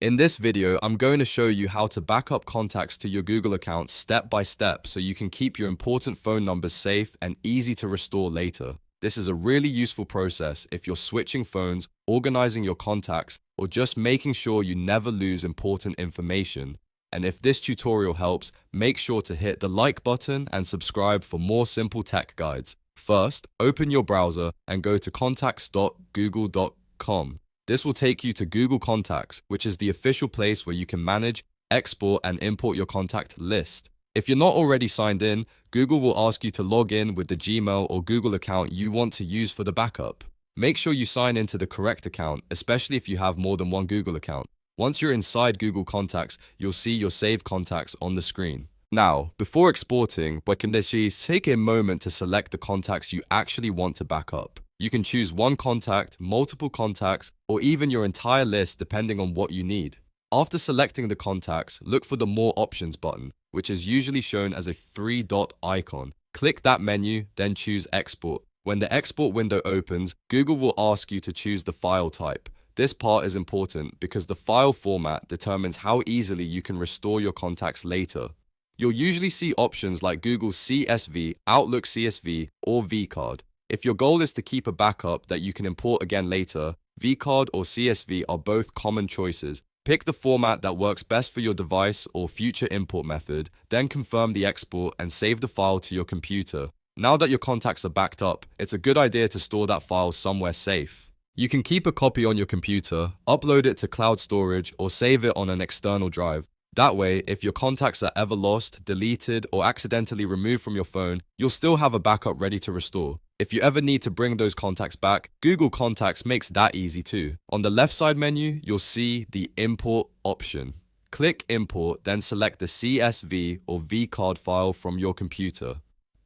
In this video, I'm going to show you how to back up contacts to your Google account step by step so you can keep your important phone numbers safe and easy to restore later. This is a really useful process if you're switching phones, organizing your contacts, or just making sure you never lose important information. And if this tutorial helps, make sure to hit the like button and subscribe for more simple tech guides. First, open your browser and go to contacts.google.com. This will take you to Google Contacts, which is the official place where you can manage, export, and import your contact list. If you're not already signed in, Google will ask you to log in with the Gmail or Google account you want to use for the backup. Make sure you sign into the correct account, especially if you have more than one Google account. Once you're inside Google Contacts, you'll see your saved contacts on the screen. Now, before exporting, take a moment to select the contacts you actually want to back up. You can choose one contact, multiple contacts, or even your entire list depending on what you need. After selecting the contacts, look for the More Options button, which is usually shown as a three-dot icon. Click that menu, then choose Export. When the export window opens, Google will ask you to choose the file type. This part is important because the file format determines how easily you can restore your contacts later. You'll usually see options like Google's CSV, Outlook CSV, or vCard. If your goal is to keep a backup that you can import again later, vCard or CSV are both common choices. Pick the format that works best for your device or future import method, then confirm the export and save the file to your computer. Now that your contacts are backed up, it's a good idea to store that file somewhere safe. You can keep a copy on your computer, upload it to cloud storage, or save it on an external drive. That way, if your contacts are ever lost, deleted, or accidentally removed from your phone, you'll still have a backup ready to restore. If you ever need to bring those contacts back, Google Contacts makes that easy too. On the left side menu, you'll see the Import option. Click Import, then select the CSV or vCard file from your computer.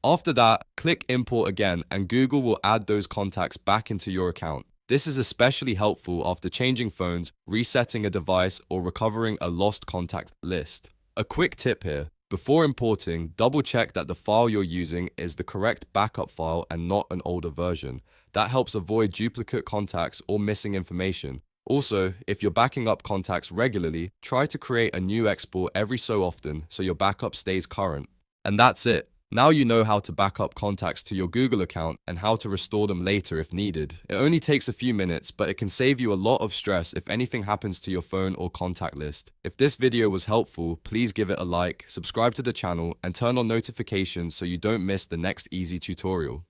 After that, click Import again and Google will add those contacts back into your account. This is especially helpful after changing phones, resetting a device, or recovering a lost contact list. A quick tip here. Before importing, double check that the file you're using is the correct backup file and not an older version. That helps avoid duplicate contacts or missing information. Also, if you're backing up contacts regularly, try to create a new export every so often so your backup stays current. And that's it. Now you know how to back up contacts to your Google account and how to restore them later if needed. It only takes a few minutes, but it can save you a lot of stress if anything happens to your phone or contact list. If this video was helpful, please give it a like, subscribe to the channel, and turn on notifications so you don't miss the next easy tutorial.